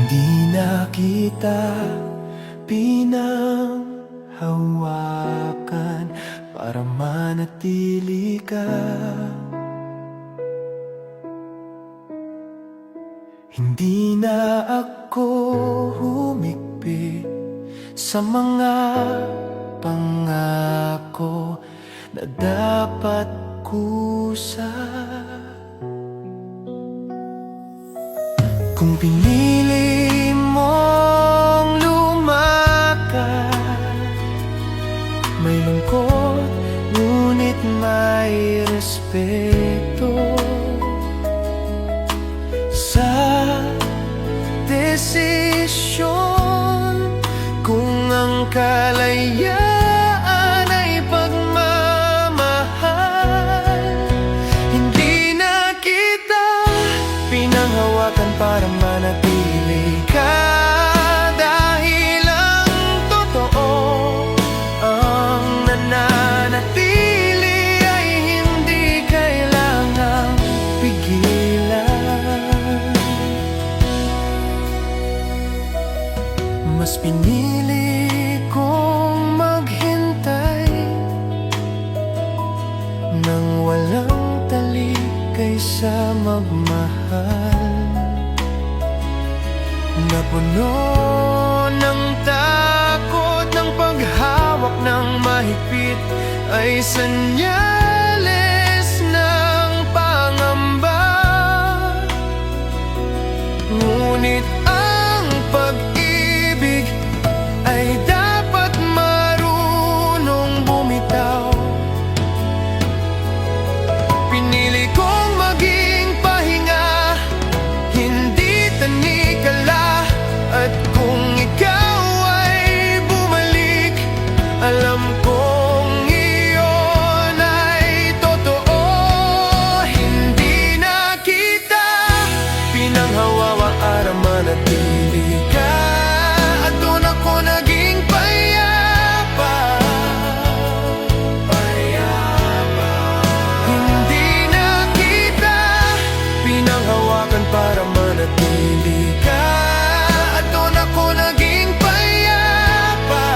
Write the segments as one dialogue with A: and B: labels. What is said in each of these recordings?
A: Hindi na kita pinanghawakan para manatili ka. Hindi na ako humigpit sa mga pangako na dapat kusa. Kung pinili mong lumakad, may lungkot ngunit may respeto sa desisyon. Kung ang kalayaan ay pagmamahal, hindi na kita pinanghawakan para manatili ka. Dahil ang totoo, ang nananatili ay hindi kailangang pigilan. Mas pinili kong maghintay nang walang talik kaysa magmahal na puno ng takot. Ng paghawak ng mahigpit ay senyales ng pangamba. Ngunit ang pag-ibig ay dapat marunong bumitaw. Pinili kong maging pahinga, hindi tanikala. At kung ikaw ay bumalik, alam kong iyon ay totoo. Hindi na kita pinanghawawa para manatili ka. At doon ako naging payapa. Hindi na kita pinanghawakan para manatili ka. At doon ako naging payapa.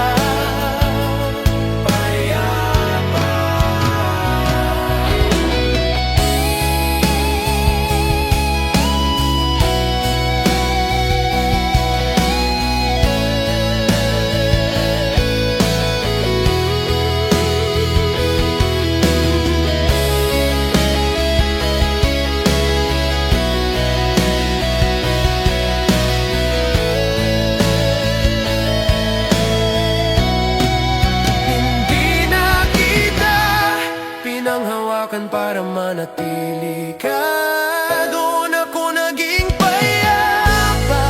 A: Hindi na kita pinanghawakan para manatili ka. Doon ako naging payapa.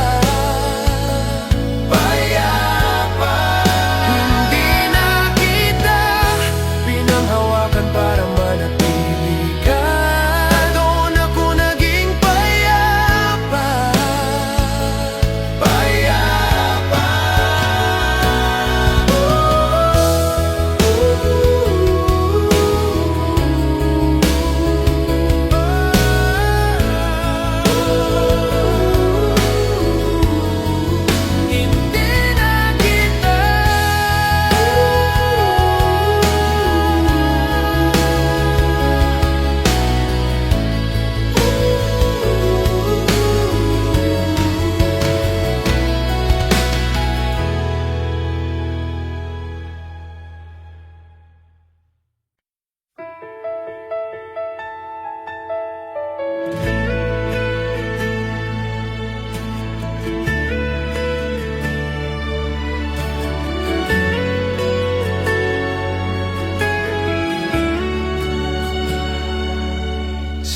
A: Hindi na kita pinanghawakan para manatili ka. Doon ako naging payapa. Hindi na kita.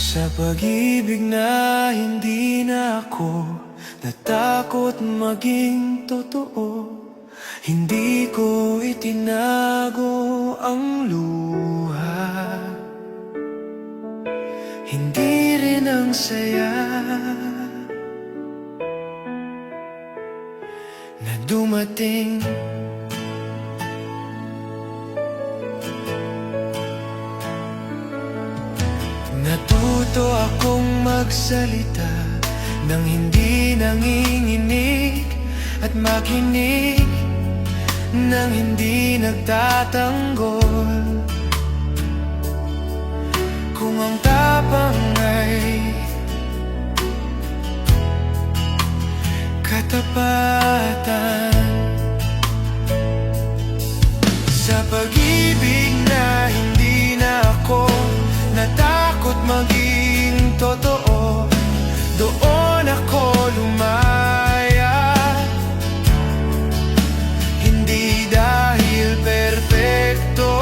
A: Sa pag-ibig na hindi na ako natakot maging totoo. Hindi ko itinago ang luha, hindi rin ang saya na dumating. Natuto akong magsalita nang hindi nanginginig. makinig nang hindi nagtatanggol. Kung ang tapang ay katapatan, sa pag-ibig na hindi na ako natakot maging totoo, doon ako lumaya. Hindi dahil perpekto,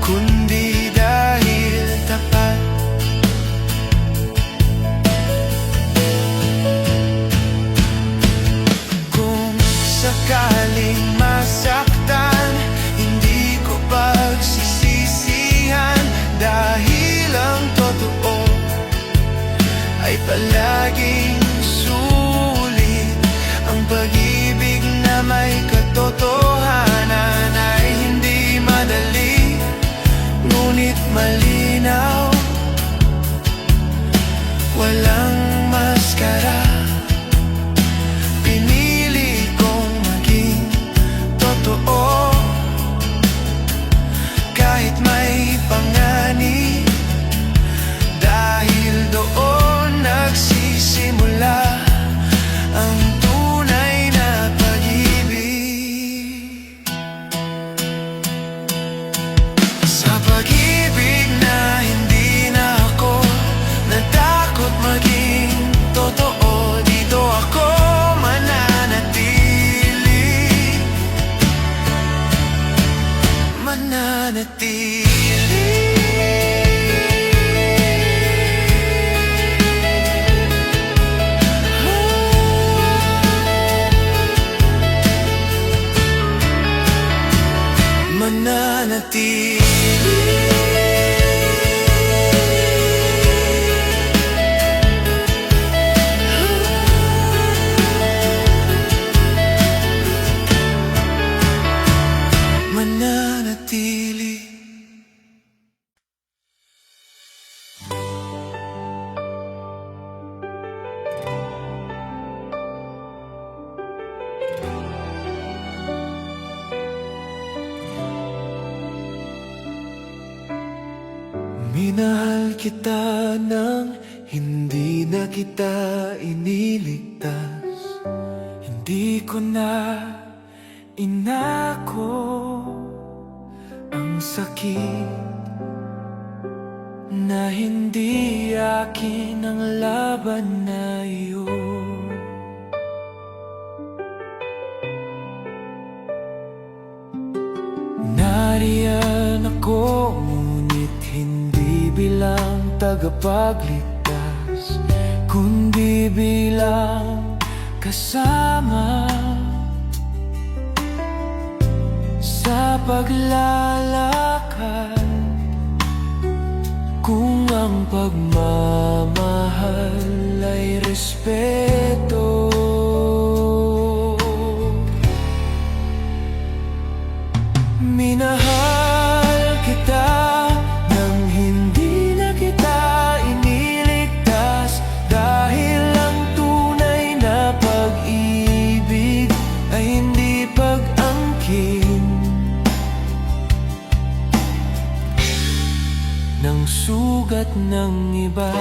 A: kundi dahil tapat. Kung sakaling masaktan, hindi ko pagsisisihan, dahil ang totoo ay palaging sulit. Ang pag-ibig na may katotohanan ay hindi madali, ngunit malinaw. Walang maskara, pinili kong maging totoo, kahit may panganib, dahil doon nagsisimula ang tunay na pag-ibig. Sa pag-ibig na hindi na ako natakot maging totoo, dito ako mananatili, mananatili. Mananatili. Mananatili. Minahal kita nang hindi na kita iniligtas. Hindi ko na inako ang sakit na hindi akin ang laban na iyon. Nariyan ako, ngunit hindi bilang tagapagligtas, kundi bilang kasama sa paglalakad. Kung ang pagmamahal ay respeto, minahal kita nang hindi na kita iniligtas, dahil ang tunay na pag-ibig ay hindi pag-angkin ng sugat ng iba.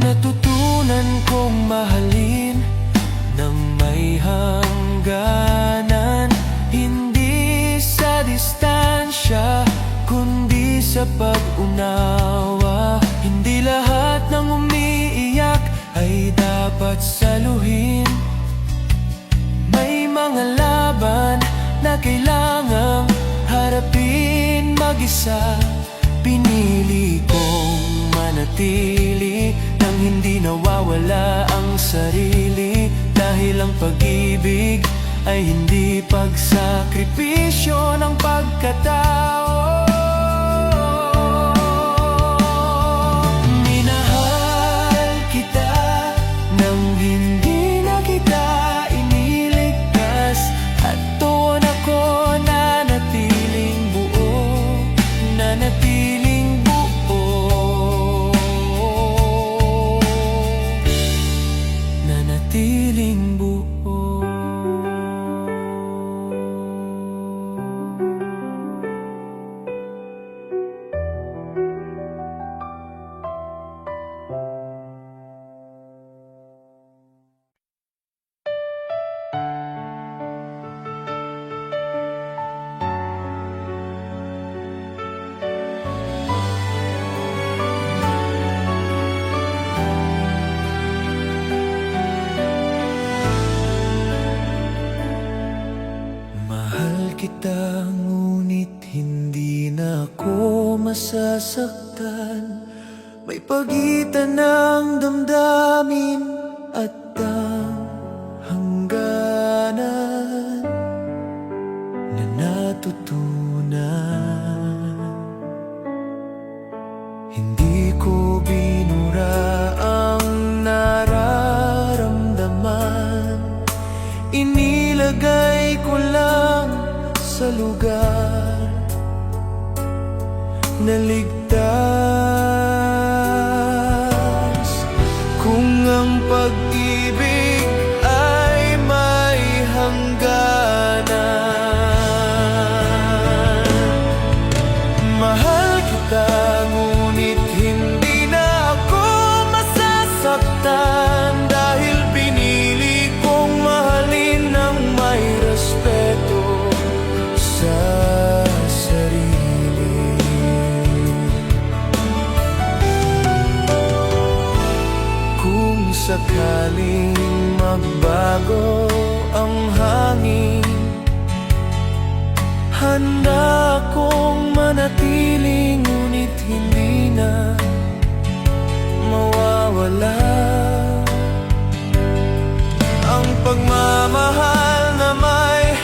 A: Natutunan kong mahalin nang may hangganan, hindi sa distansya, kundi sa pag-unawa. Hindi lahat ng umiiyak ay dapat saluhin. May mga laban na kailangang harapin mag-isa. Pinili kong manatili nang hindi nawawala ang sarili, dahil ang pag-ibig ay hindi pagsakripisyo ng pagkatao. Minahal kita nang hindi na kita iniligtas, at doon ako nanatiling buo, nanatiling masasaktan. May pagitan ng damdamin at ang hangganan na natutunan. Hindi ko binura ang nararamdaman, inilagay ko lang sa lugar na ligtas. Kung ang pag-ibig ay may hangganan, mahal kita ngunit hindi na ako masasaktan, dahil pinili kong mahalin ng may respeto sa sarili. Kung sakaling magbago ang hangin, handa akong manatili, ngunit hindi na mawawala ang pagmamahal na may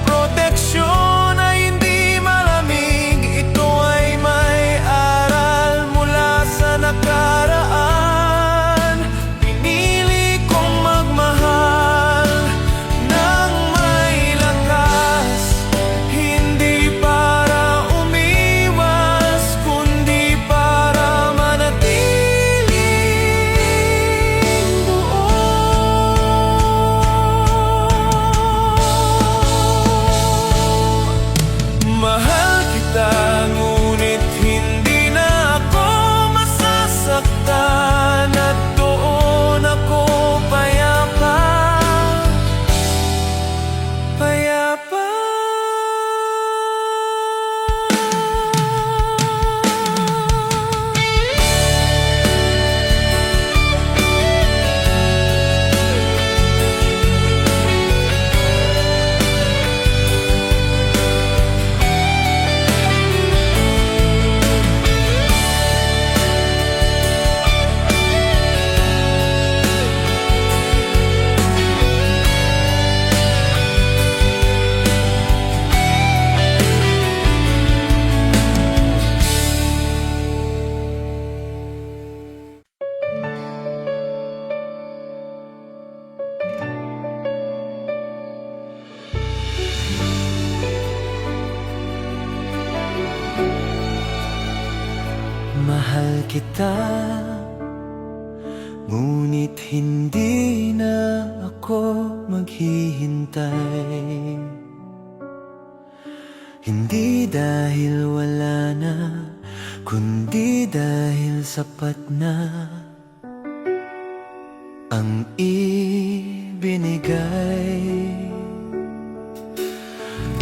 A: proteksyon, ay hindi malamig. Ito ay may aral mula sa nakaraan. Pinili kong magmahal ng may lakas, hindi para umiwas, kundi para manatiling buo. Mahal kita ngunit hindi na ako masasaktan, at doon ako payapa, payapa. Mahal kita, ngunit hindi na ako maghihintay. Hindi dahil wala na, kundi dahil sapat na ang ibinigay.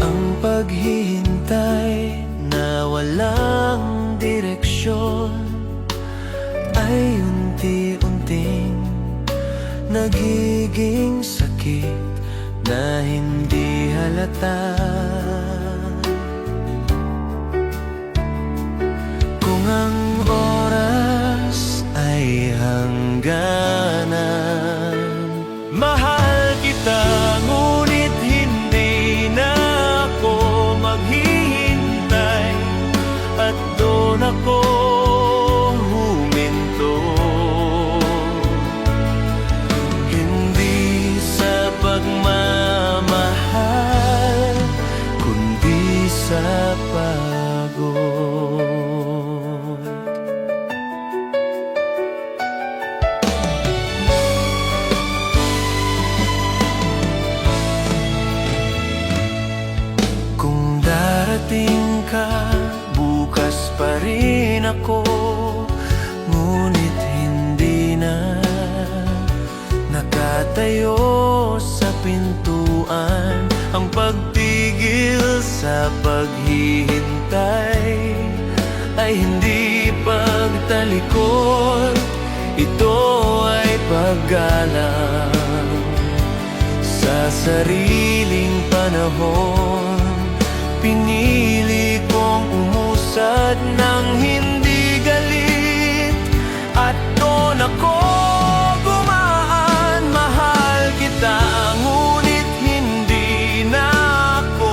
A: Ang paghihintay na walang direksyon ay unti-unting nagiging sakit na hindi halata. Kung ang oras ay hangganan, mahal kita ngunit hindi na ako maghihintay, at doon ako huminto. Hindi sa pagmamahal, kundi sa pagod. Kung darating ka, bukas pa rin ako, ngunit hindi na nakatayo sa pintuan. Ang pagtigil sa paghihintay ay hindi pagtalikod, ito ay paggalang sa sariling panahon. Pinili kong umusap usad ng hindi galit. At doon ako gumaan. Mahal kita, ngunit hindi na ako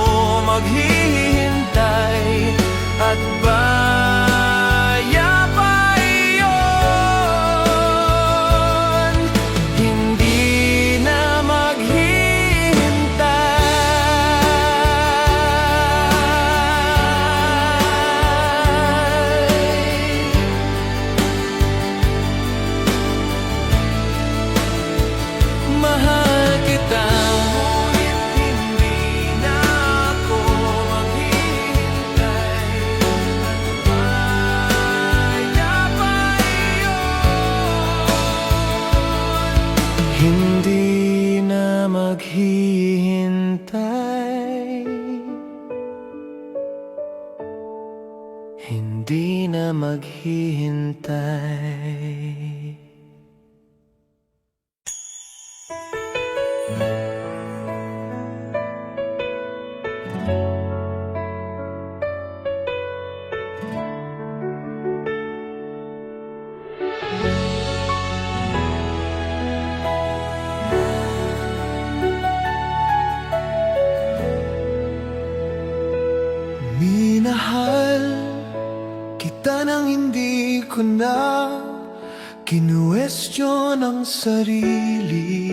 A: maghihintay. At baya pa iyon, hindi na mahal kita, ngunit hindi na ako maghihintay. Kaya pa iyon, hindi na maghihintay. Hindi na maghihintay. Minahal kita nang hindi ko na kinuwestiyon ang sarili.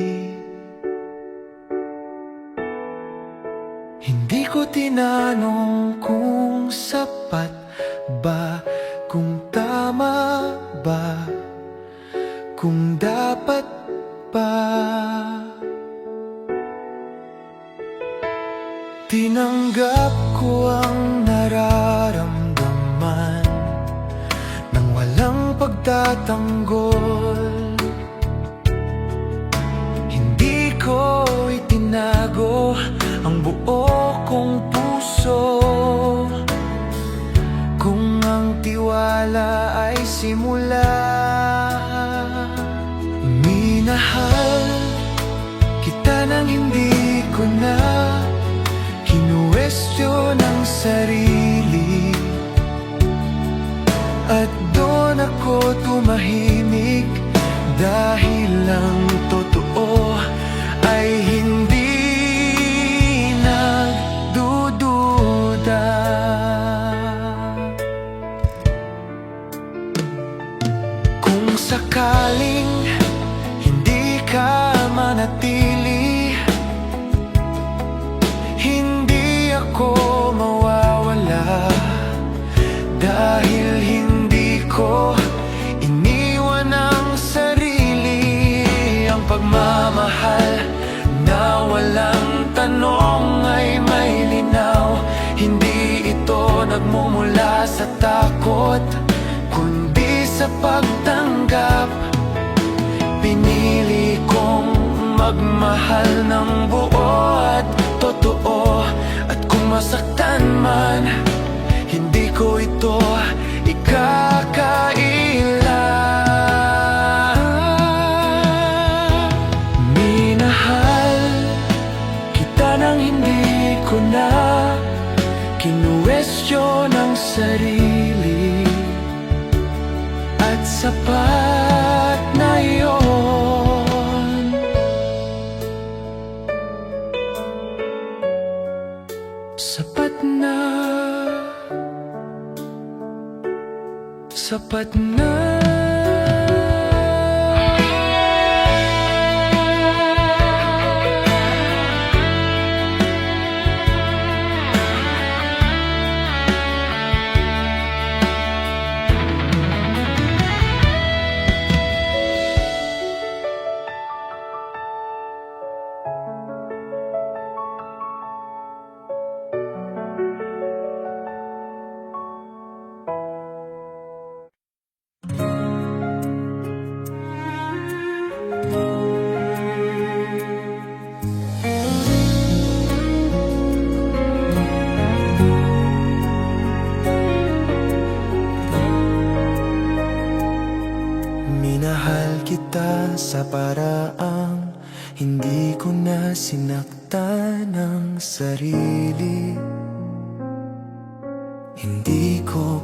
A: Hindi ko tinanong kung sapat ba, kung tama ba, kung dapat pa. Tinanggap ko ang nararamdaman nang walang pagtatanggol. Hindi ko itinago ang buo kong puso. Kung ang tiwala ay simula, minahal kita nang hindi ko na kinuwestiyon ang sarili. At doon ako tumahimik dahil ang totoo ay hindi nagdududa. Kung sakaling hindi ka manatili, hindi ako mawawala. Dahil hindi ko iniwan ang sarili. Ang pagmamahal na walang tanong ay may linaw. Hindi ito nagmumula sa takot, kundi sa pagtanggap. Pinili kong magmahal ng buo at totoo. At kung masaktan man, hindi ko ito ikakaila. Minahal kita nang hindi ko na kinuwestiyon ang sarili. At sapat na iyon. Sapat na. Sapat na. sa paraang hindi ko na sinaktan ang sarili. Hindi ko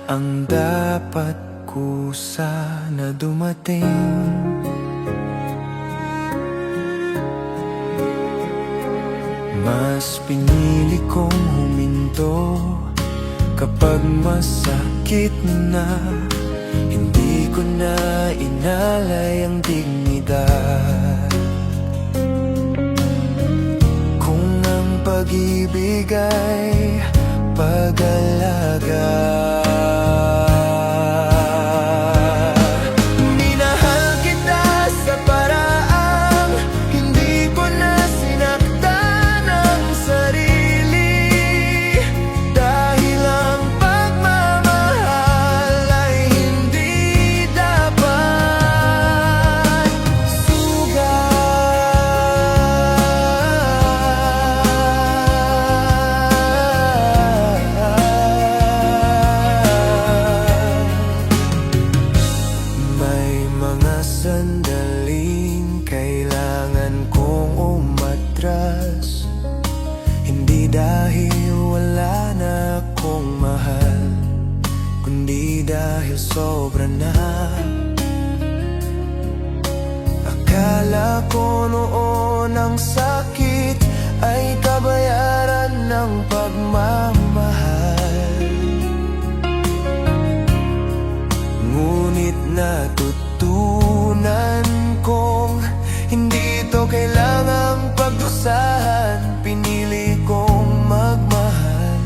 A: ang dapat kusa na dumating. Mas pinili kong huminto kapag masakit na. Hindi ko na inalay ang dignidad. Kung ang pag-ibig ay pag-alaga, minahal kita sa paraang hindi ko na sinaktan ang sarili. Dahil ang pagmamahal ay hindi dapat may mga sandaling kailangan kong umatras. Hindi dahil wala na akong mahal, kundi dahil sobra na. Akala ko noon ang sakit ay kabayaran ng pagmamahal. Ngunit natutunan kong hindi ito kailangang pagdusahan. Pinili kong magmahal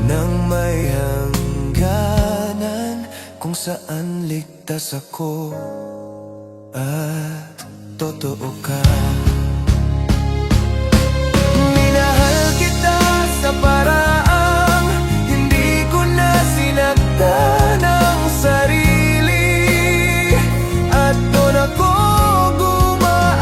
A: nang may hangganan, kung saan ligtas ako at totoo ka. Minahal kita sa paraang hindi ko na sinaktan ang sarili. At doon ako gumaan.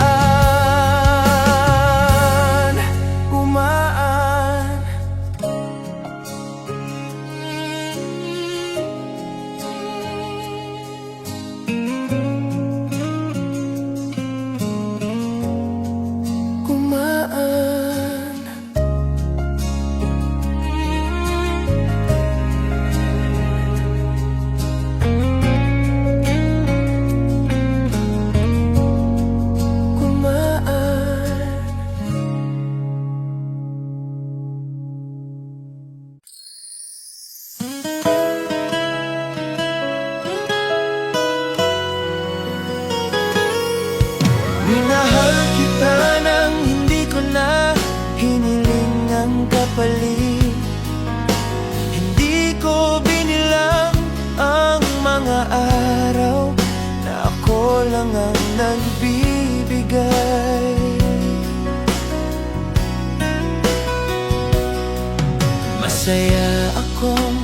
A: Minahal kita nang hindi ko na hiniling ang kapalit. Hindi ko binilang ang mga araw na ako lang ang nagbibigay. Masaya akong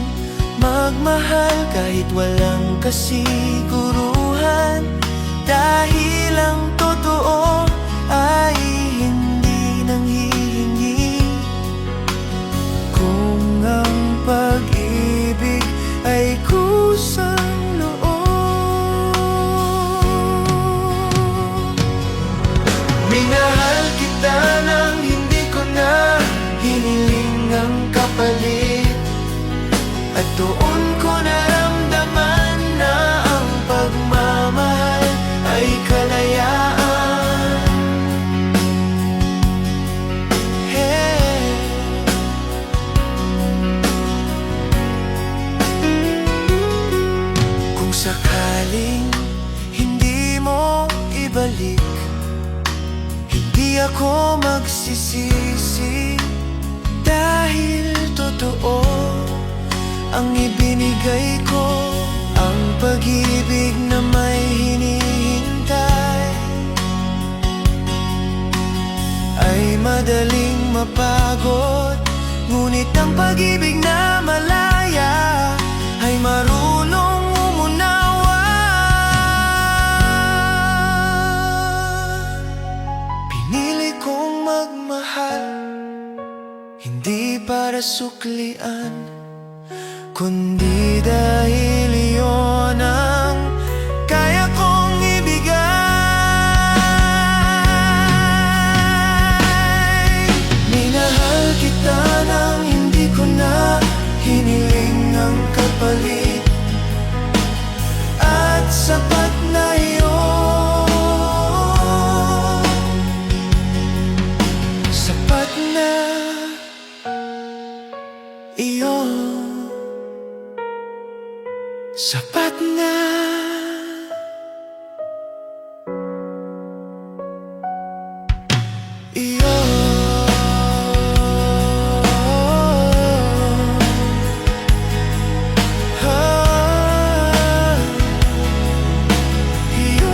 A: magmahal kahit walang kasiguruhan. Dahil ang totoo ay hindi nanghihingi. Kung ang pag-ibig ay kusang loob. Minahal kita nang hindi ko na hiniling ang kapalit. At doon ko naramdaman na ang pagmamahal ay kalayaan. Hey. Kung sakaling hindi mo ibalik, hindi ako magsisisi. Dahil totoo ang ibinigay ko, ang pag-ibig na may hinihintay ay madaling mapagod. Ngunit ang pag-ibig na malaya ay marunong umunawa. Pinili kong magmahal, hindi para suklian, kundi dahil iyon ang kaya kong ibigay. Minahal kita nang hindi ko na Sapat na. Iyo. Iyo.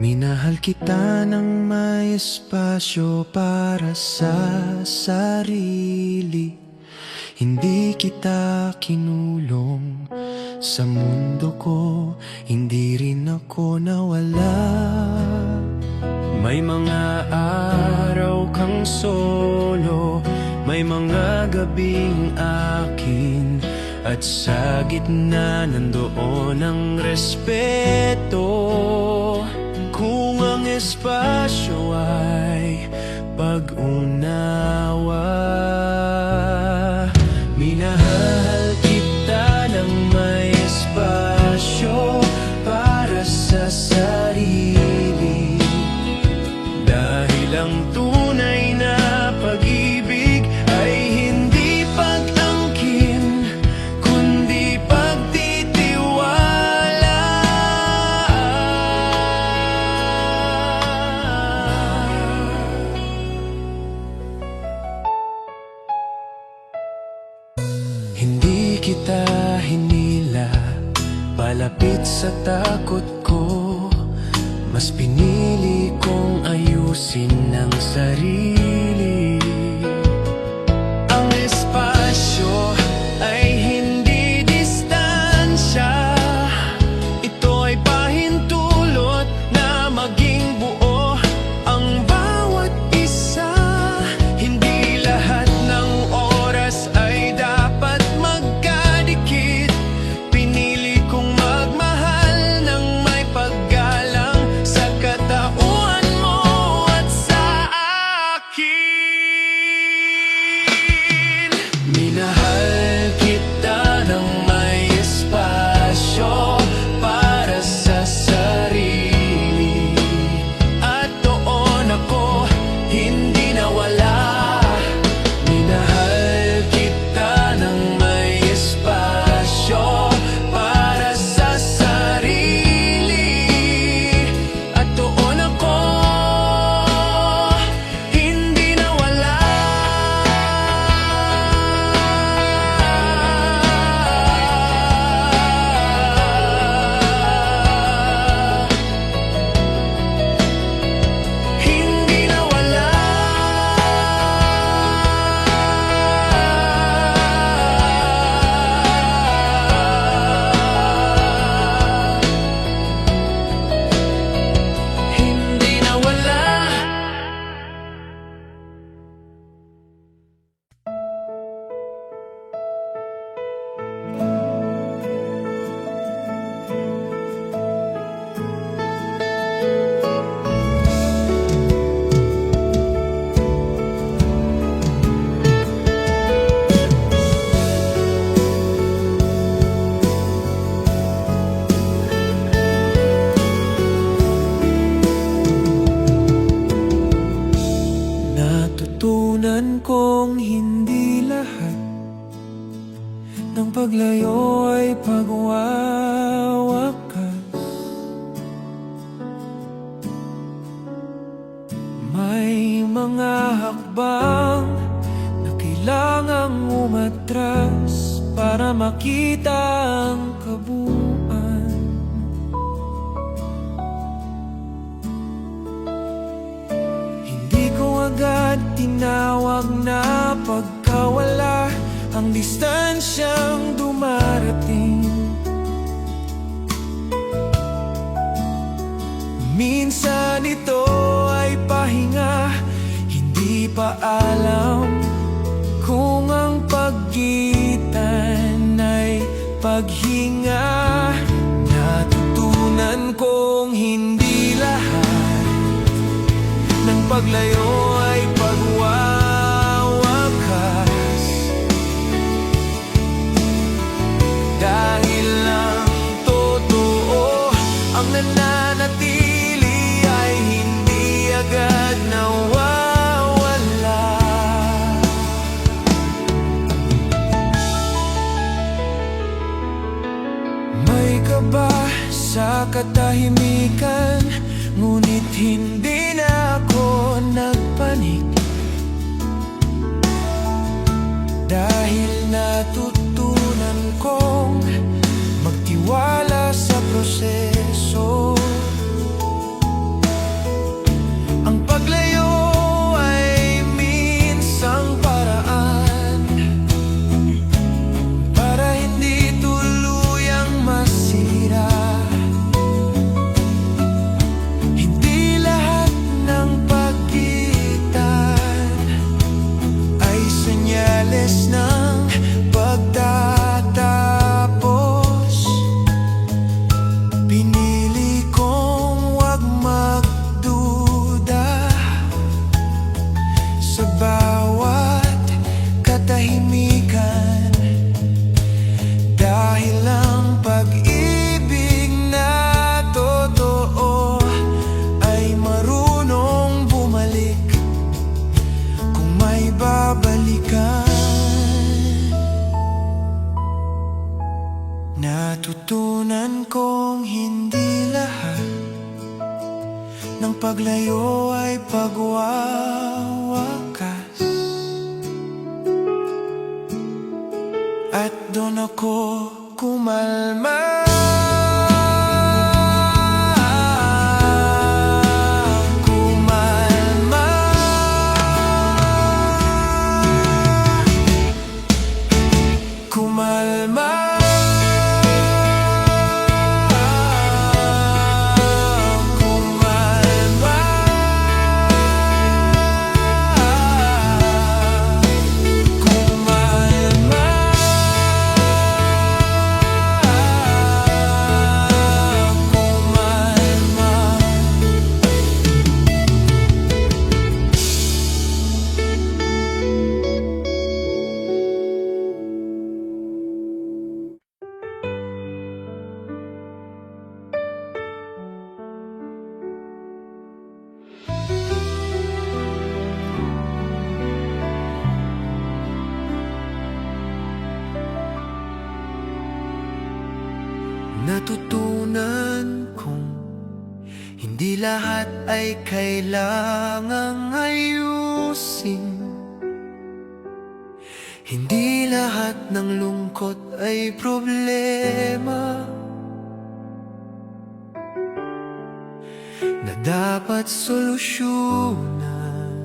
A: Minahal kita ng may espasyo para sa sarili. Hindi kita kinulong sa mundo ko, hindi rin ako nawala. May mga araw kang solo, may mga gabing akin, at sa gitna nandoon ang respeto. Kung ang espasyo ay pag-unawa, minahal kita ng may espasyo para sa sarili. Dahil ang tunay na pag-ibig ay hindi pag-angkin, kundi pagtitiwala. Hindi kita hinila palapit sa takot ko, mas pinili kong ayusin ang sarili. Ang espasyo ay hindi distansya, ito ay pahintulot na maging buo ang bawat isa. Hindi lahat ng oras ay dapat magkadikit. Pinili kong magmahal ng may paggalang sa katauhan mo at sa akin. Minahal kita ng may espasyo para sa sarili, at doon ako hindi nawala. Minahal kita ng may espasyo para sa sarili, at doon ako hindi nawala. Hindi nawala. Hindi nawala. Natutunan kong hindi lahat ng paglayo ay pagwawakas. May mga hakbang na kailangang umatras para makita ang kabuuan. Hindi ko agad tinawag na pagkawala ang distansyang dumarating. Minsan ito ay pahinga, hindi pa alam kung ang pagitan maghinga. Natutunan kong hindi lahat ng paglayo ay pagwawakas. Dahil lang totoo ang nananatili ay hindi agad nawawala. May kaba sa katahimikan, ngunit hindi na ako nagpanik. Dahil natutunan kong magtiwala sa proseso. Ang paglayo ay minsang paraan para hindi tuluyang masira. Hindi lahat ng pagitan ay senyales ng pagtatapos. Pinili kong wag magduda sa bawat katahimikan. Dahil ang pag-ibig na totoo ay marunong bumalik kung may babalikan. Natutunan kong hindi lahat ng paglayo ay pagwawakas. At doon ako kumalma. Kumalma. Kumalma. Natutunan kong hindi lahat ay kailangang ayusin. Hindi lahat ng lungkot ay problema na dapat solusyonan.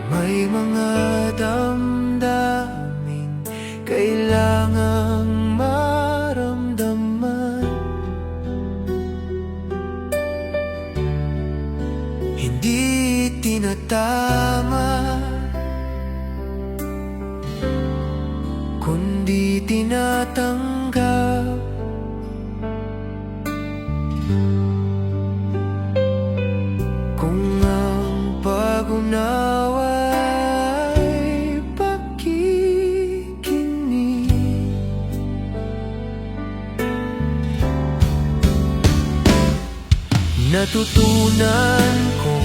A: May mga damdaming kailangang maramdaman. Hindi tinatama, kundi tinatanggap. Kung ang pag-unawa ay pakikinig, natutunan ko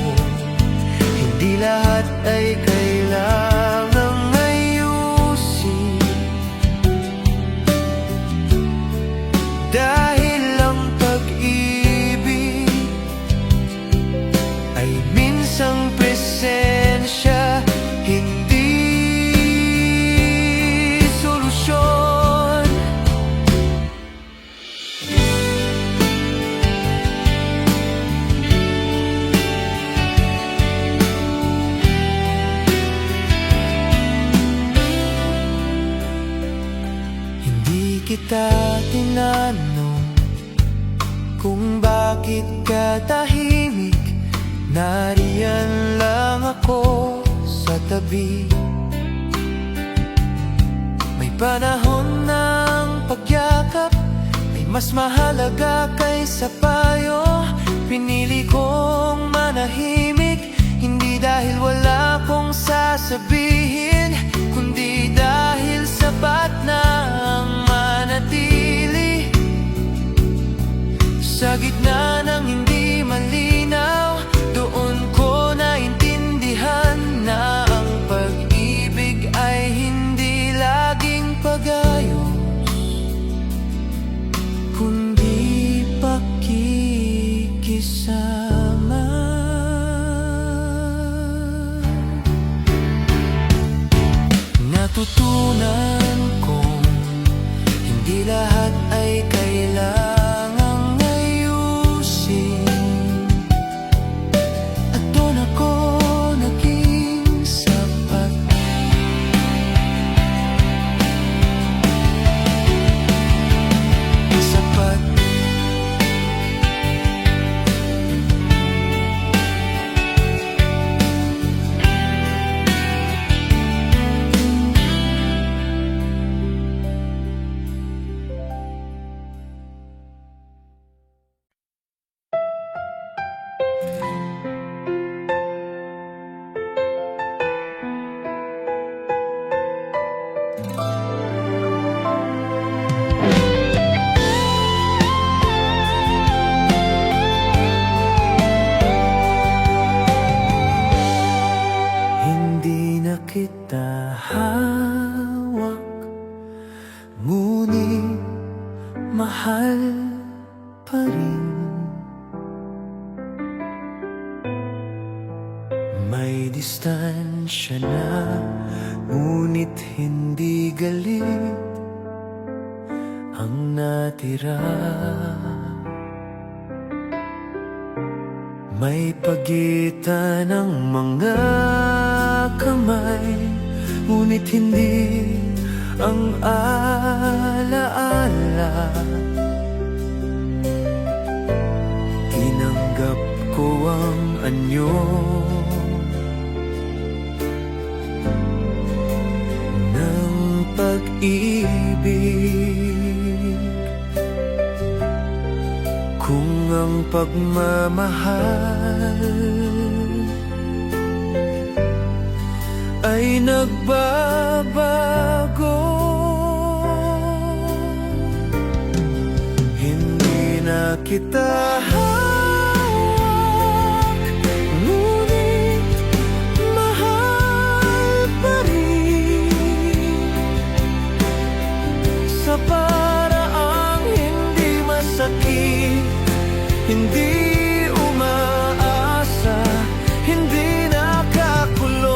A: hindi lahat ay kailangang ayusin. Dahil ang pag-ibig ay minsang presensya, hindi solusyon. Hindi kita tinanong kung bakit ka tahimik. Nariyan lang ako sa tabi. panahon ng pagyakap ay mas mahalaga kaysa payo. Pinili kong manahimik, hindi dahil wala kong sasabihin, kundi dahil sapat na ang manatili. Sa gitna ng hindi malinaw, doon ko naintindihan na ang pag-ibig ay hindi laging pag-ayos, kundi pakikisama. Natutunan kong hindi lahat ay kailangang ayusin, at doon ako naging sapat. Sapat. Hindi na kita hawak, ngunit mahal pa rin. May distansya na, ngunit hindi galit ang natira. May pagitan ng mga kamay, ngunit hindi ang alaala. Tinanggap ko ang anyo ng pag-ibig. Kung ang pagmamahal ay nagbabago, hindi na kita hawak, ngunit mahal pa rin. Sa paraang hindi masakit, hindi umaasa, hindi nakakulong.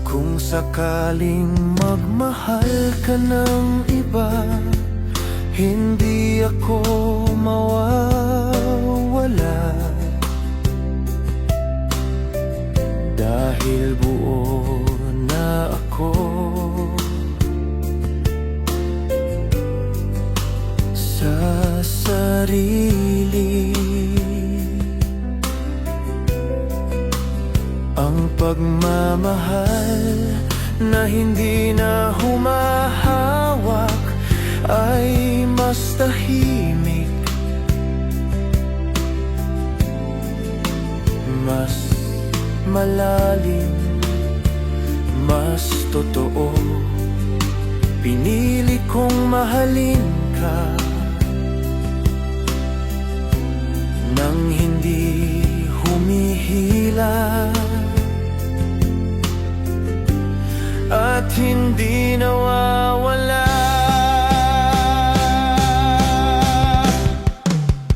A: Kung sakaling magmahal ka ng iba, hindi ako mawawala, dahil buo na ako sa sarili. Ang pagmamahal na hindi na humahawak ay mas tahimik, mas malalim, mas totoo. Pinili kong mahalin ka nang hindi humihila at hindi nawawala.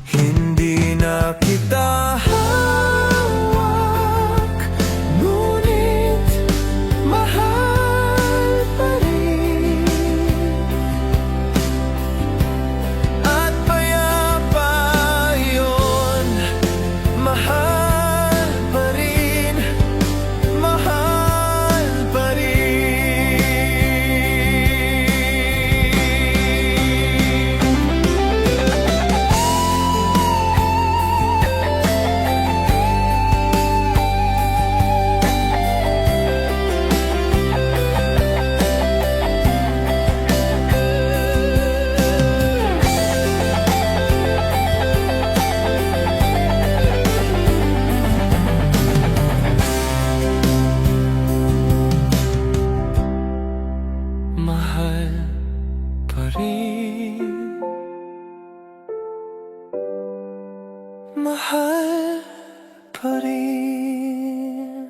A: Hindi na kita hawak, ngunit mahal pa rin. rin. Mahal pa rin.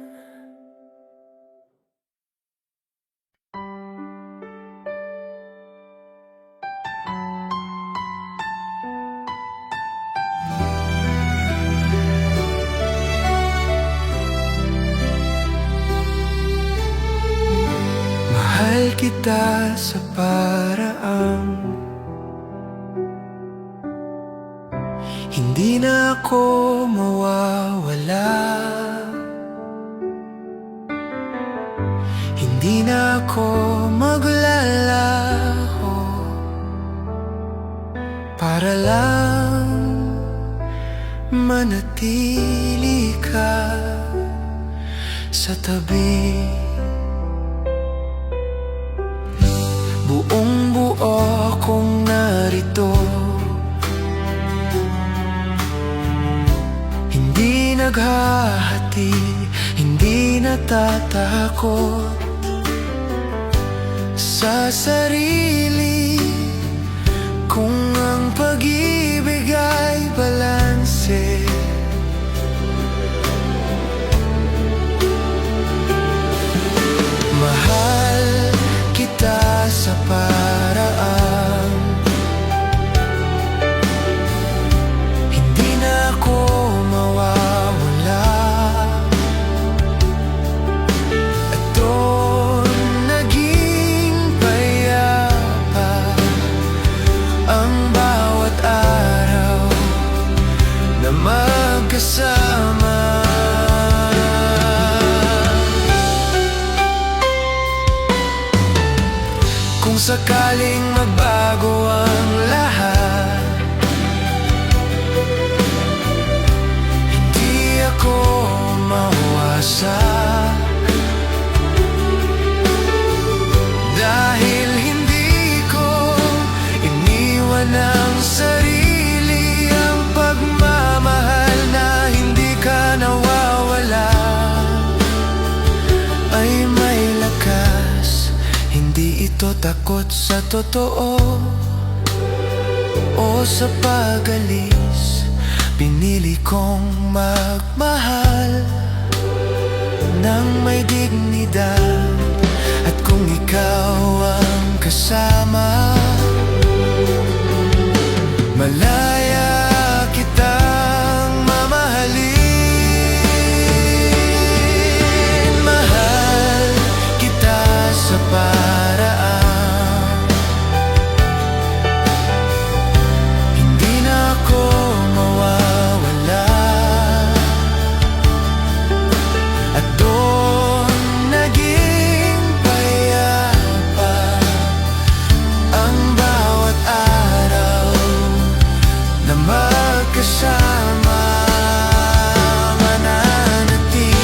A: Mahal kita sa paraang hindi na ako mawawala. Hindi na ako maglalaho para lang manatili ka sa tabi. Buong buo akong narito, hindi naghahati, hindi natatakot sa sarili. Kung ang pag-ibig ay balanse, mahal kita sa paraan hindi na ako mawawala. At doon naging payapa ang bawat araw na magkasama. Kung sakaling magbago ang lahat, hindi ako mawasak. Dahil hindi ko iniwan ang sarili, ang pagmamahal na hindi ka nawawala ay may lakas. Hindi ito takot sa totoo o sa pag-alis. Pinili kong magmahal ng may dignidad. At kung ikaw ang kasama, malaya kitang mamahalin. Mahal kita sa paraan hindi na ako mawawala. At doon naging payapa ang bawat araw na magkasama, mananatili.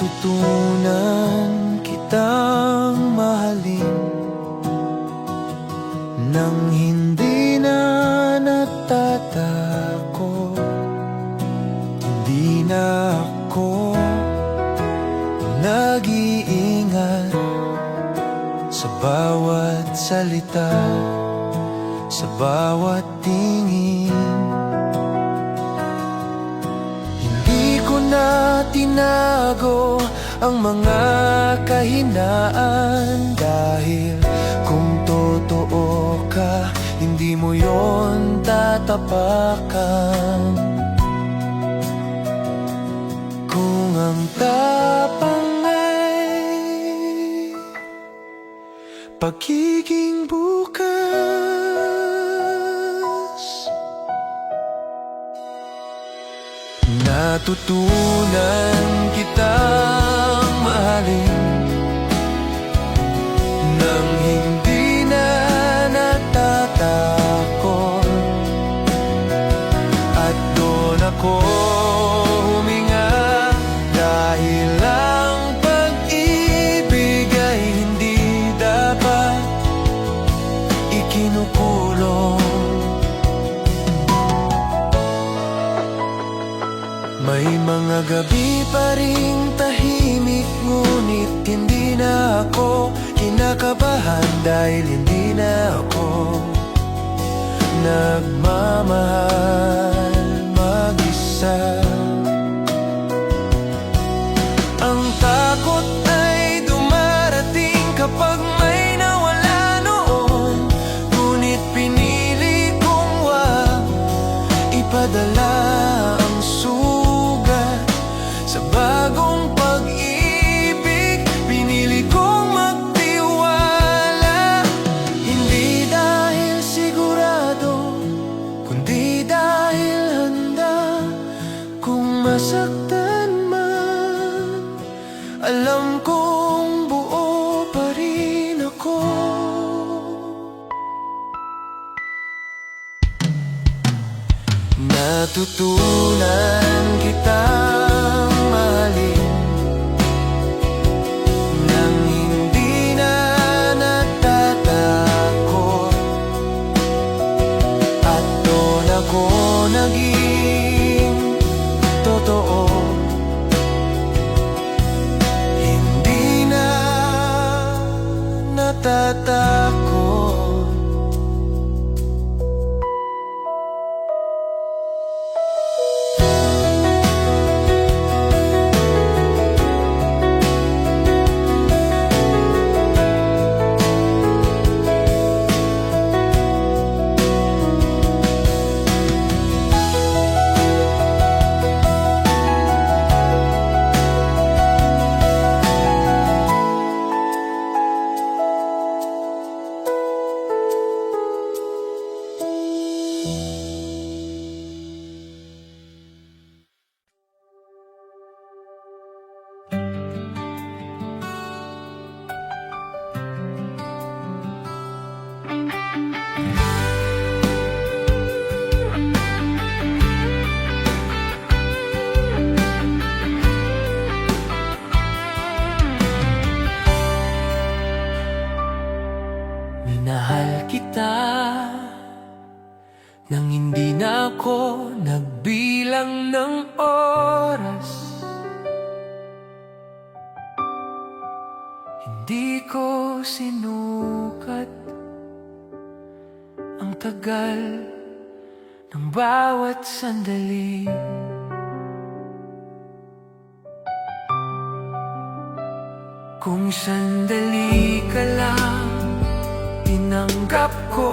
A: Natutunan kitang mahalin nang hindi na natatakot. Hindi na ako nag-iingat ingat sa bawat salita, sa bawat tingin. Hindi ko na tinago ang mga kahinaan, dahil kung totoo ka, hindi mo yon tatapakan. Kung ang tapang ay pagiging bukas, natutunan kitang mahalin nang hindi na natatakot, at doon ako huminga, dahil ang pag-ibig ay hindi dapat ikinukulong. May mga gabi pa ring tahimik, ngunit hindi na ako kinakabahan, dahil hindi na ako nagmamahal mag-isa. Ang takot ay dumarating kapag may nawala noon, ngunit pinili kong wag ipadala ang sugat sa bagong pag-ibig. Pinili kong magtiwala, hindi dahil sigurado, kundi dahil handa. Kung masaktan man, alam kong buo pa rin ako. Natutunan kitang mahalin nang hindi na natatakot, at doon ako naging totoo. Hindi na natatakot. Minahal kita nang hindi na ako nagbilang ng oras. Hindi ko sinukat ang tagal ng bawat sandali. Kung sandali ka lang, tinanggap ko.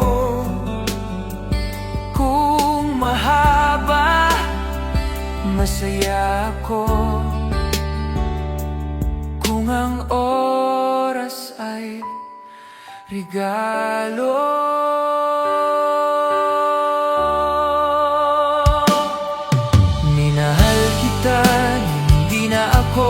A: Kung mahaba, masaya ako. Kung ang oras ay regalo, minahal kita, hindi na ako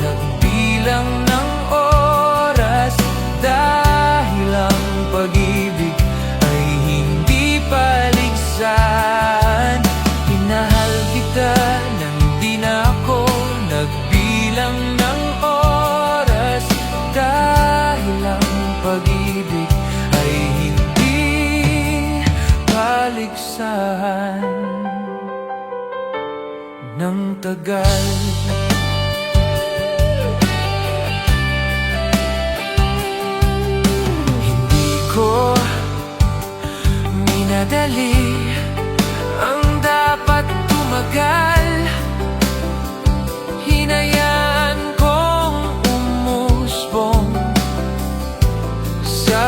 A: nagbilang ng oras, dahil ang pag-ibig ay hindi paligsahan. Minahal kita nang di na ako nagbilang ng oras, dahil ang pag-ibig ay hindi paligsahan ng tagal.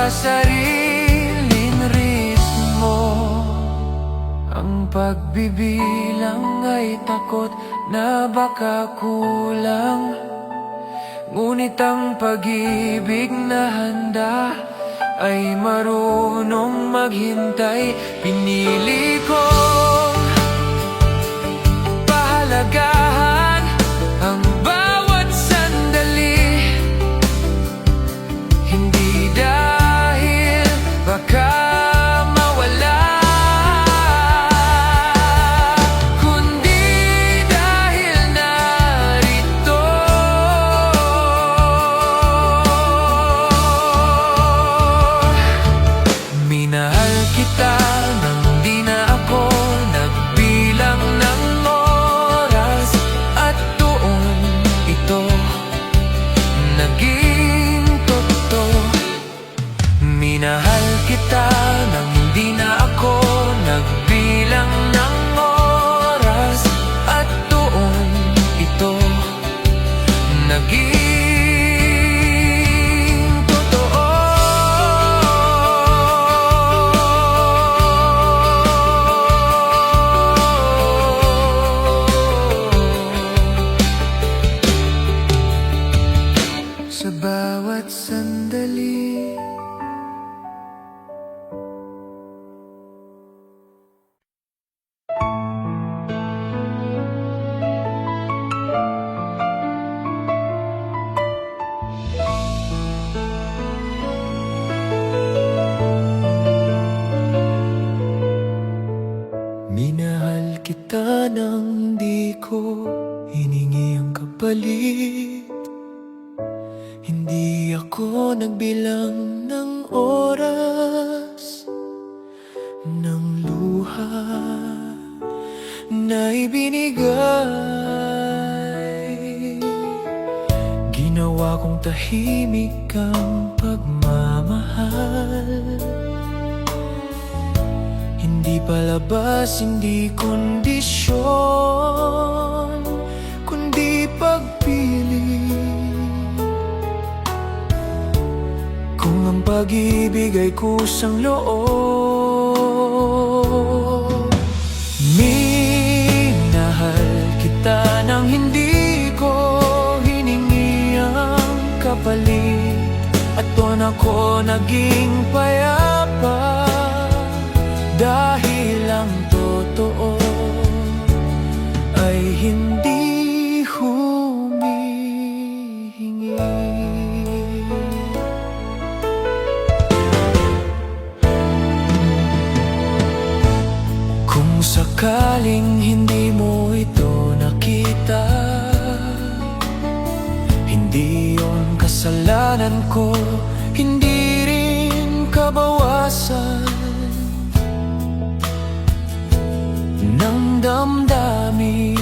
A: sa sariling ritmo. Ang pagbibilang ay takot na baka kulang, ngunit ang pag-ibig na handa ay marunong maghintay. Pinili kong pahalagahan ang bawat sandali, hindi dahil baka mawala, kundi dahil narito. Minahal kita nang di na ako nagbilang ng oras, at doon ito naging totoo. Minahal kita nang di na ako nagbilang ng oras, at doon ito naging totoo. Sa bawat sandali, minahal kita nang di ko hiningi ang kapalit. Hindi ako nagbilang ng oras, ng luha na ibinigay. Ginawa kong tahimik ang pagmamahal, hindi palabas, hindi kondisyon, kundi pagpili. Kung ang pag-ibig ay kusang loob, minahal kita nang hindi ko hiningi ang kapalit, at doon ako naging payapa. Dahil ang totoo ay hindi humihingi. Kung sakaling hindi mo ito nakita, hindi yon kasalanan ko, hindi rin kabawasan ng damdamin.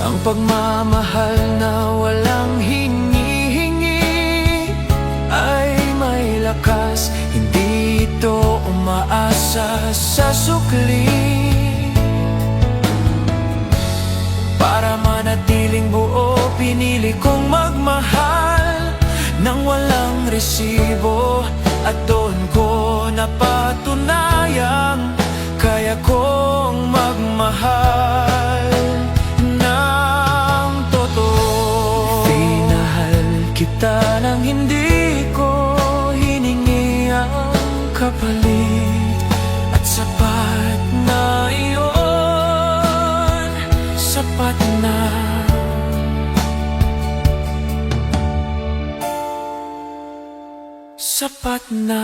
A: Ang pagmamahal na walang hingi-hingi ay may lakas, hindi ito umaasa sa sukli. Para manatiling buo, pinili kong magmahal nang walang resibo, at doon ko napatunayang kaya kong magmahal ng totoo. Pinahal kita nang hindi ko hiningi ang kapalit, at sapat na iyon, sapat na. Sapat na.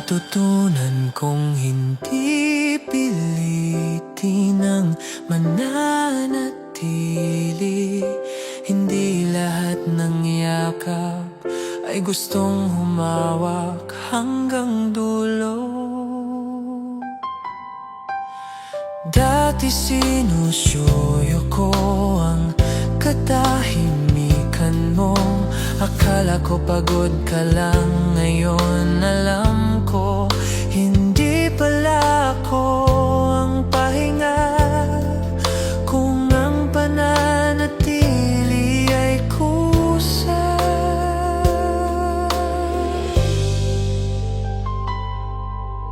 A: Natutunan kong hindi pilitin ang mananatili. Hindi lahat ng yakap ay gustong humawak hanggang dulo. Dati sinusuyo ko ang katahimikan mo. Akala ko pagod ka lang, ngayon alam ko hindi pala ako ang pahinga. Kung ang pananatili ay kusa,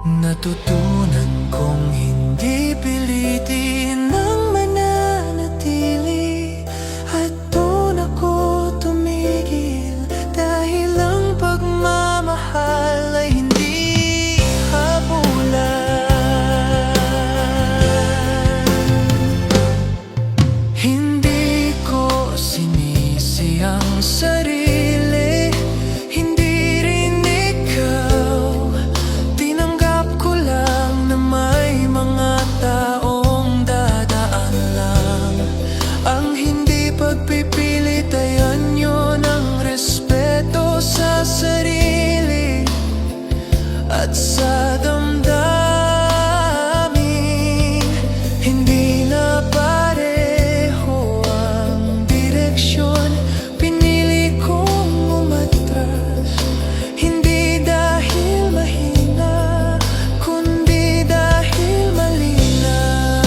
A: natutunan kong hindi pilitin ang mananatili. At doon ako tumigil, dahil ang pagmamahal ay hindi habulan. Hindi ko sinisi ang sarili, hindi rin ikaw. Tinanggap ko lang na may mga taong dadaan lang. Ang hindi pagpipilit ay anyo ng respeto sa sarili at sa damdamin. Hindi na pareho ang direksyon, pinili kong umatras. Hindi dahil mahina, kundi dahil malinaw.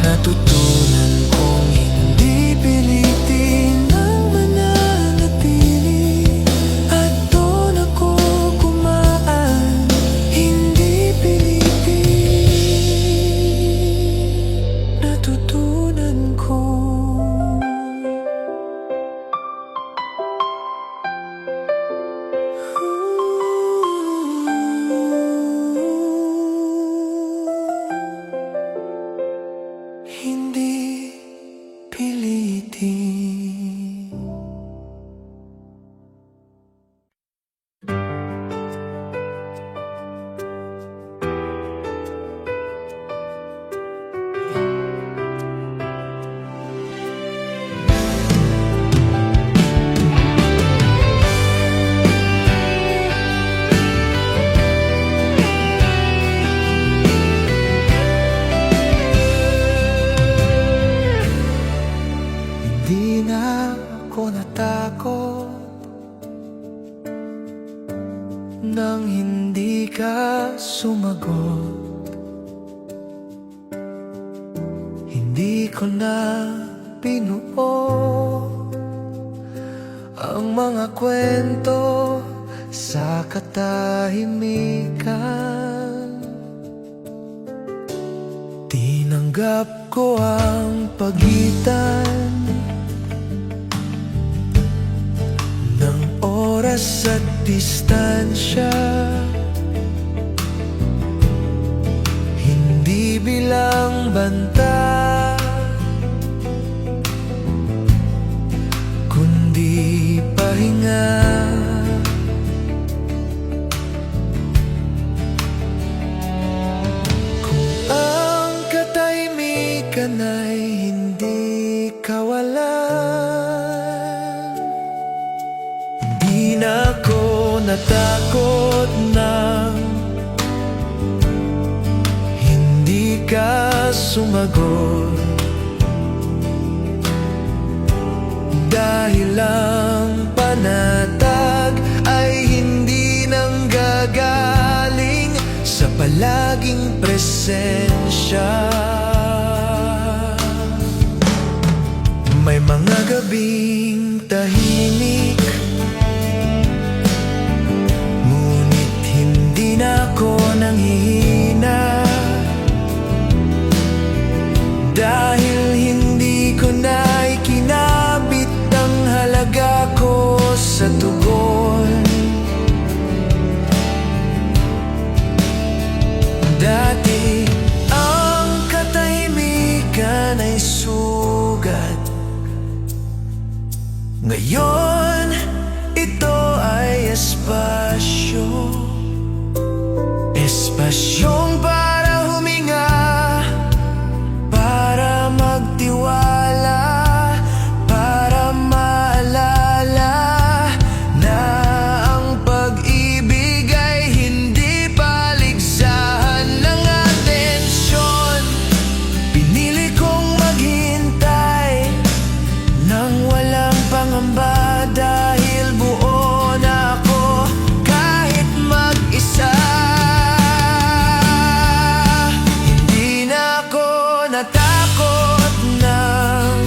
A: Natutunan kong hindi pilitin ang mananatili. At doon ako kumaan, hindi pilitin. Natutunan ko. Hindi pilitin. Hindi na ako natakot nang hindi ka sumagot. Hindi ko na binuo ang mga kwento sa katahimikan. Tinanggap ko ang pagitan ng oras at distansya. Hindi bilang banta, kundi pahinga. Kung ang katahimikan ay hindi kawalan, di na ako natakot nang hindi ka sumagot. Dahil ang panatag ay hindi nanggagaling sa palaging presensya. May mga gabing tahimik, ngunit hindi na ako nanghihina. Dahil hindi ko na ikinabit ang halaga ko sa tugon. Dati ang katahimikan ay sugat, ngayon espasyo, espasyong para huminga, para magtiwala, para maalala na ang pag-ibig ay hindi paligsahan ng atensyon. Pinili kong maghintay nang walang pangamba dahil buo na ako kahit mag-isa. Hindi na ako natakot nang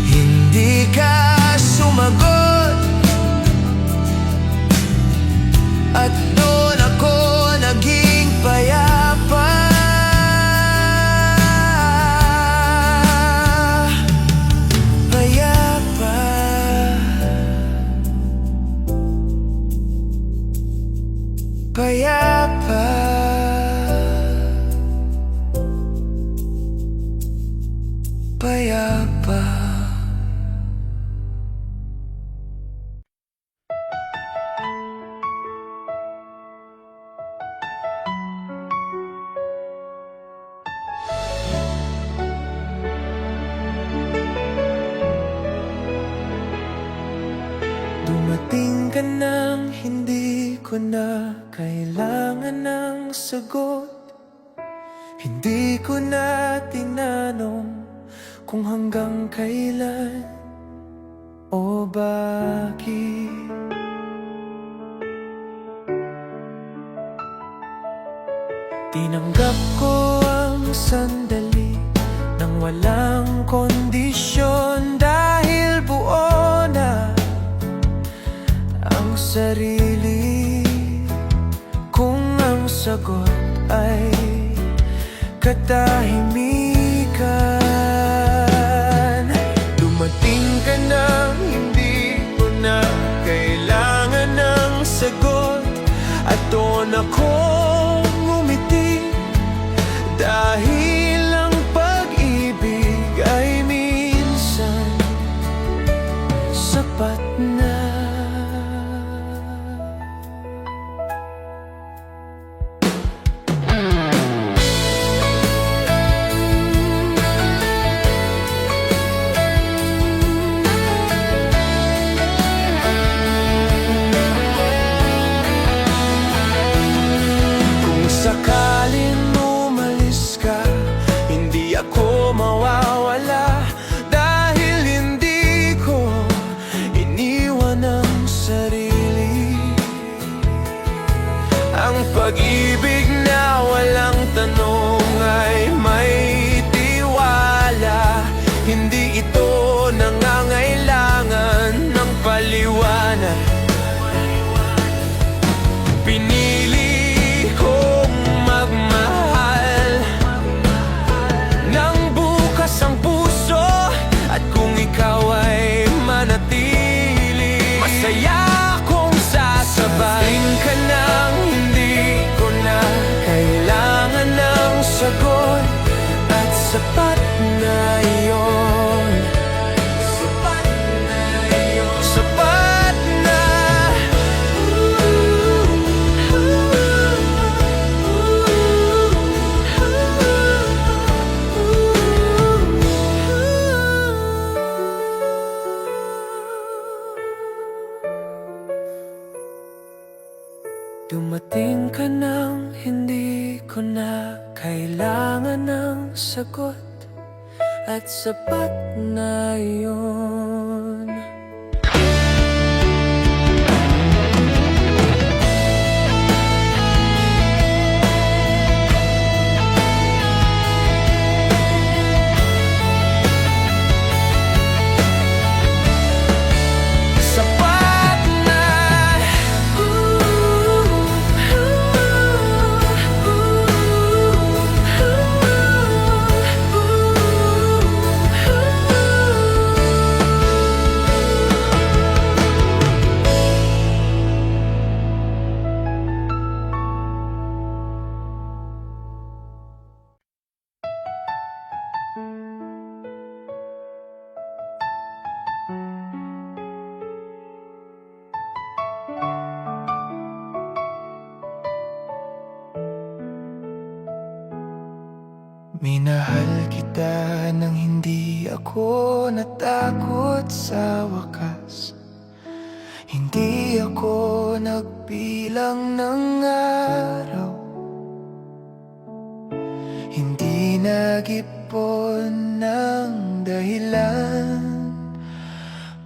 A: hindi ka sumagot, at doon ako naging payapa. Payapa, payapa, payapa. Dumating ka nang hindi ko na kailangan ng sagot. Hindi ko na tinanong kung hanggang kailan o bakit. Tinanggap ko ang sandali nang walang kondisyon, dahil buo na ang sarili. Kung ang sagot ay katahimikan, dumating ka nang hindi ko na kailangan ng sagot, at doon akong ngumiti, dahil ang pag-ibig ay minsan sapat na. Sakaling umalis ka, hindi ako mawawala, dahil hindi ko iniwan ang sarili. Ang pag-ibig na walang tanong ay may tiwala. Hindi ito nangangailangan ng paliwanag. Pinili kong magmahal nang bukas ang puso, at kung ikaw ay manatili, masaya akong sasabayin ka nang hindi ko na kailangan ng sagot, at sapat na iyon. Sapat na iyon. Sapat na. Dumating ka nang hindi ko na kailangan ng sagot, at sapat na iyon. Sapat na. Minahal kita nang hindi ako natakot sa wakas. Hindi ako nagbilang ng araw, hindi nag-ipon ng dahilan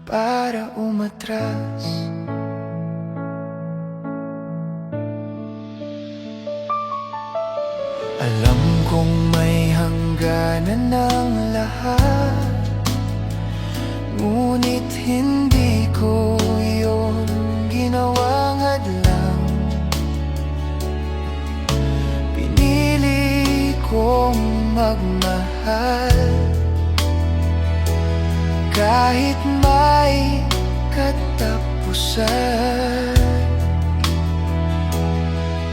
A: para umatras. Alam kong may hangganan ng lahat, ngunit hindi ko yun ginawang hadlang. Pinili kong magmahal kahit may katapusan.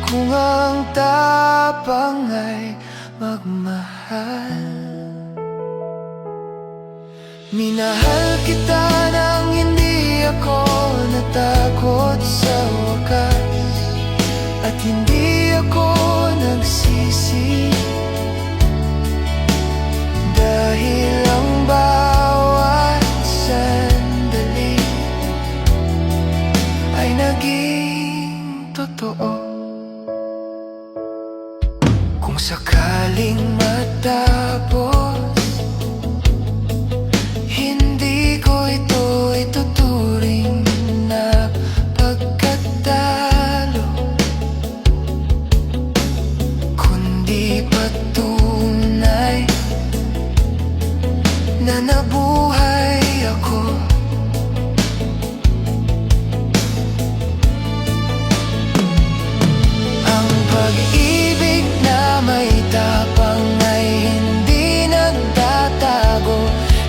A: Kung ang tapang ay magmahal, minahal kita nang hindi ako natakot sa wakas. At hindi ako nagsisi, dahil ang bawat sandali ay naging totoo. Kung sakaling matapos, hindi ko ito ituturing na pagkatalo, kundi patunay na nabuhay ako. Ang pag-ibig na may tapang ay hindi nagtatago,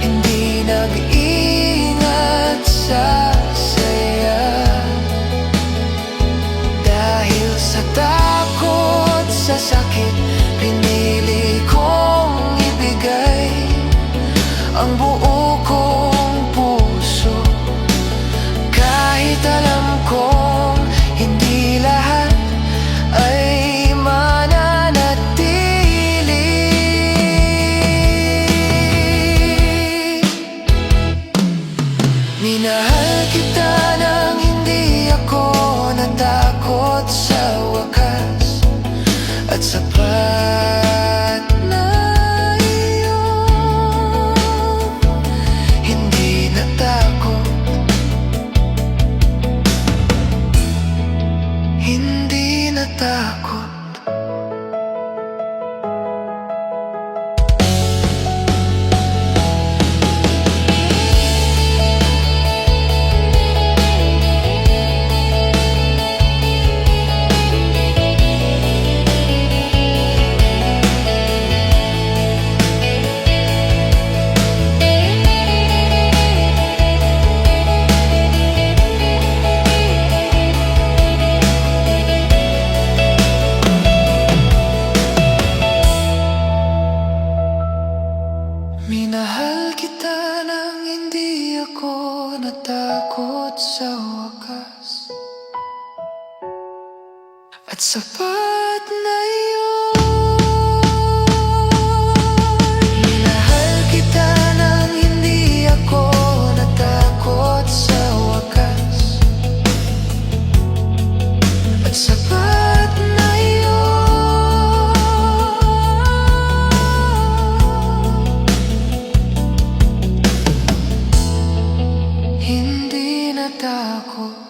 A: hindi nag-iingat sa saya. Dahil sa takot sa sakit, pinili kong ibigay ang buo kong puso. Kahit alam kong hindi lahat ay mananatili. Minahal kita nang hindi ako natakot sa wakas. At sapat na iyon, hindi natakot, hindi natakot. Minahal kita nang hindi ako natakot sa wakas. At sapat na iyon. Minahal kita nang hindi ako natakot sa wakas. At sapat na iyon. Hindi natakot.